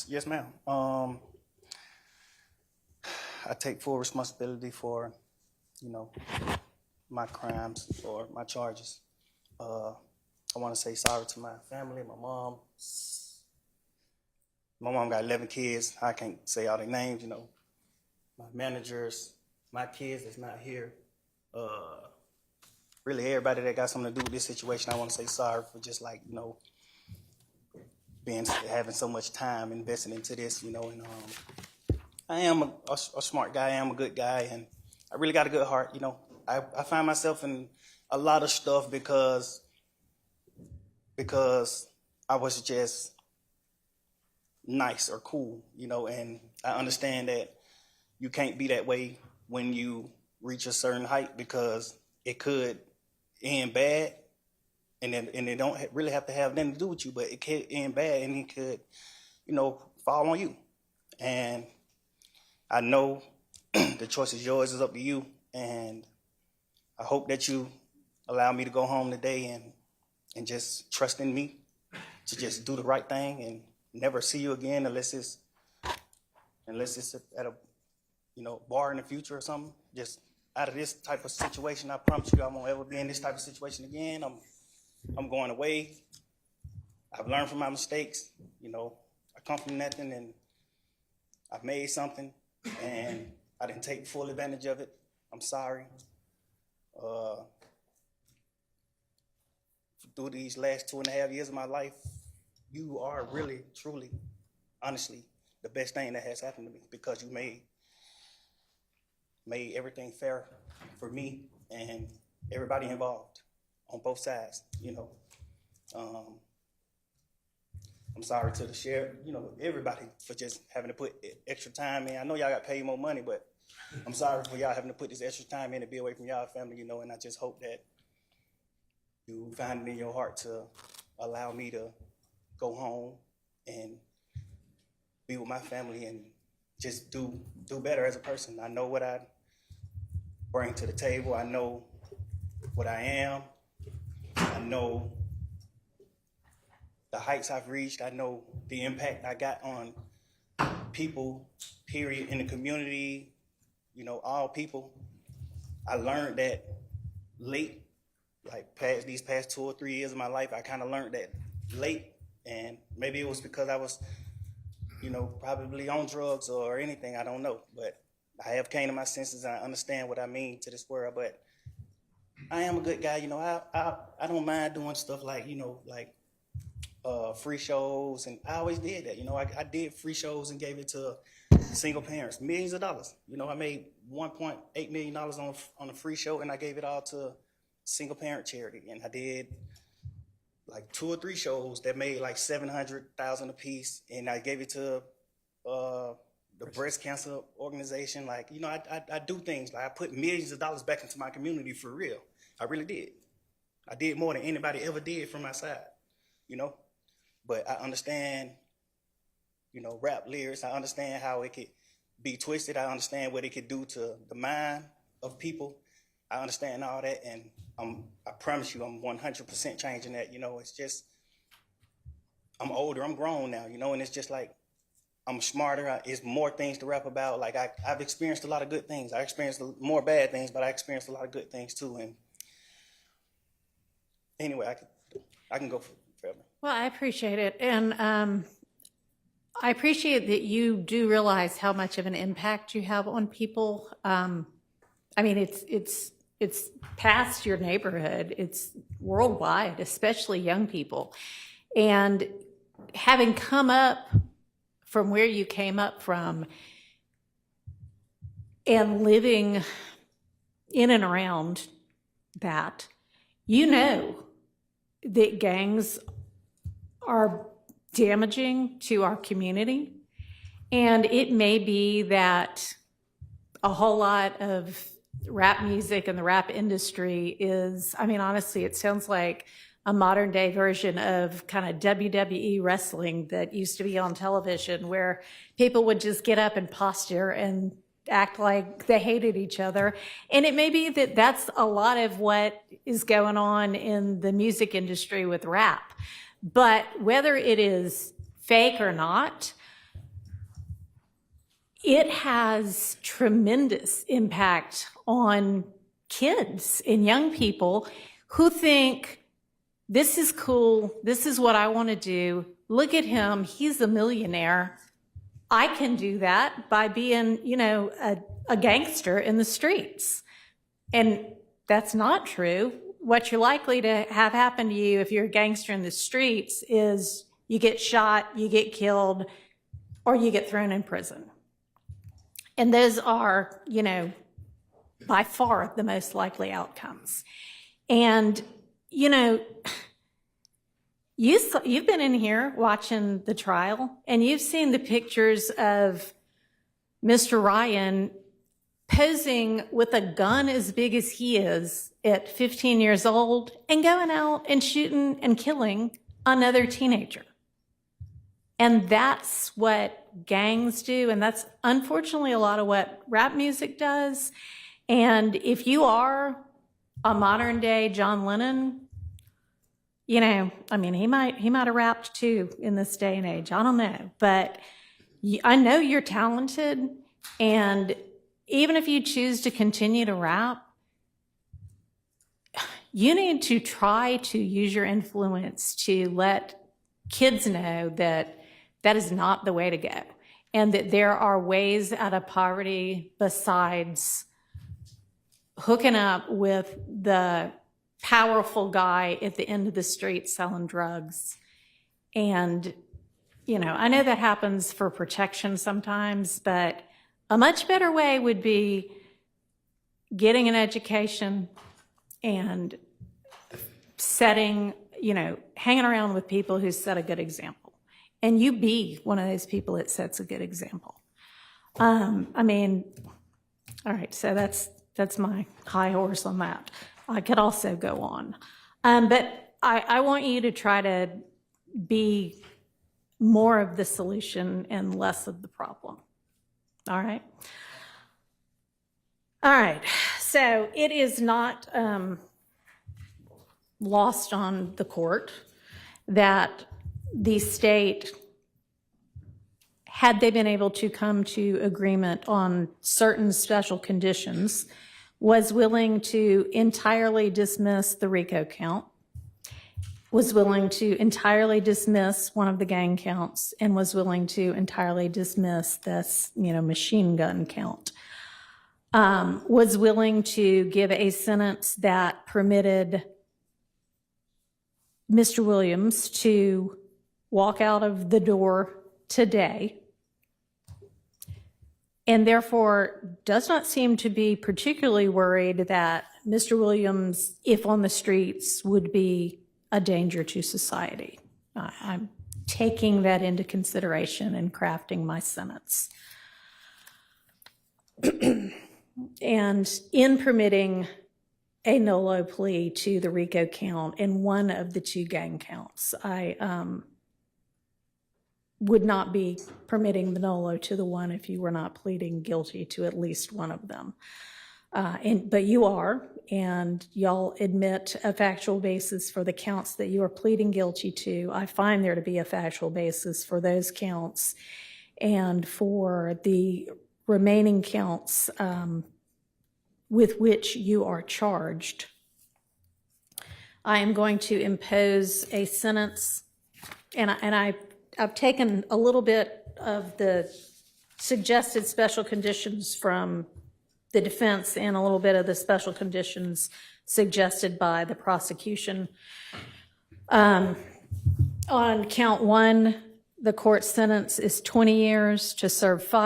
Yes, ma'am. I take full responsibility for, you know, my crimes or my charges. I want to say sorry to my family, my mom. My mom got 11 kids. I can't say all their names, you know. My managers, my kids that's not here. Really everybody that got something to do with this situation, I want to say sorry for just like, you know, having so much time invested into this, you know, and I am a smart guy, I am a good guy, and I really got a good heart, you know. I find myself in a lot of stuff because I was just nice or cool, you know, and I understand that you can't be that way when you reach a certain height because it could end bad, and it don't really have to have nothing to do with you, but it could end bad and it could, you know, fall on you. And I know the choice is yours, it's up to you, and I hope that you allow me to go home today and just trust in me to just do the right thing and never see you again unless it's at a, you know, bar in the future or something. Just out of this type of situation, I promise you I won't ever be in this type of situation again. I'm going away. I've learned from my mistakes. You know, I come from nothing and I've made something and I didn't take full advantage of it. I'm sorry. Through these last 2.5 years of my life, you are really, truly, honestly, the best thing that has happened to me because you made everything fair for me and everybody involved on both sides, you know. I'm sorry to the sheriff, you know, everybody for just having to put extra time in. I know y'all got paid more money, but I'm sorry for y'all having to put this extra time in to be away from y'all family, you know, and I just hope that you find it in your heart to allow me to go home and be with my family and just do better as a person. I know what I bring to the table. I know what I am. I know the heights I've reached. I know the impact I got on people, period, in the community, you know, all people. I learned that late, like these past 2 or 3 years of my life, I kind of learned that late. And maybe it was because I was, you know, probably on drugs or anything, I don't know. But I have came to my senses and I understand what I mean to this world. But I am a good guy, you know. I don't mind doing stuff like, you know, like free shows, and I always did that. You know, I did free shows and gave it to single parents, millions of dollars. You know, I made $1.8 million on a free show, and I gave it all to single parent charity. And I did like 2 or 3 shows that made like $700,000 a piece, and I gave it to the breast cancer organization. Like, you know, I do things like I put millions of dollars back into my community for real. I really did. I did more than anybody ever did from my side, you know. But I understand, you know, rap lyrics. I understand how it could be twisted. I understand what it could do to the mind of people. I understand all that, and I promise you I'm 100% changing that. You know, it's just, I'm older, I'm grown now, you know, and it's just like, I'm smarter. It's more things to rap about. Like I've experienced a lot of good things. I experienced more bad things, but I experienced a lot of good things too. And anyway, I can go forever. Well, I appreciate it. And I appreciate that you do realize how much of an impact you have on people. I mean, it's past your neighborhood. It's worldwide, especially young people. And having come up from where you came up from and living in and around that, you know that gangs are damaging to our community. And it may be that a whole lot of rap music and the rap industry is, I mean, honestly, it sounds like a modern day version of kind of WWE wrestling that used to be on television, where people would just get up and posture and act like they hated each other. And it may be that that's a lot of what is going on in the music industry with rap. But whether it is fake or not, it has tremendous impact on kids and young people who think, this is cool, this is what I want to do, look at him, he's a millionaire, I can do that by being, a gangster in the streets. And that's not true. What you're likely to have happen to you if you're a gangster in the streets is you get shot, you get killed, or you get thrown in prison. And those are, by far the most likely outcomes. And, you've been in here watching the trial, and you've seen the pictures of Mr. Ryan posing with a gun as big as he is at 15 years old and going out and shooting and killing another teenager. And that's what gangs do, and that's unfortunately a lot of what rap music does. And if you are a modern day John Lennon, he might have rapped too in this day and age. I don't know, but I know you're talented, and even if you choose to continue to rap, you need to try to use your influence to let kids know that that is not the way to go, and that there are ways out of poverty besides hooking up with the powerful guy at the end of the street selling drugs. And, I know that happens for protection sometimes, but a much better way would be getting an education and hanging around with people who set a good example. And you be one of those people that sets a good example. All right, so that's my high horse on that. I could also go on. But I want you to try to be more of the solution and less of the problem. All right? All right, so it is not lost on the court that the state, had they been able to come to agreement on certain special conditions, was willing to entirely dismiss the RICO count, was willing to entirely dismiss one of the gang counts, and was willing to entirely dismiss this, machine gun count. Was willing to give a sentence that permitted Mr. Williams to walk out of the door today, and therefore does not seem to be particularly worried that Mr. Williams, if on the streets, would be a danger to society. I'm taking that into consideration in crafting my sentence. And in permitting a nolo plea to the RICO count and one of the two gang counts, I would not be permitting the nolo to the one if you were not pleading guilty to at least one of them. But you are, and y'all admit a factual basis for the counts that you are pleading guilty to. I find there to be a factual basis for those counts, and for the remaining counts with which you are charged, I am going to impose a sentence, and I've taken a little bit of the suggested special conditions from the defense and a little bit of the special conditions suggested by the prosecution. On count one, the court sentence is 20 years to serve 5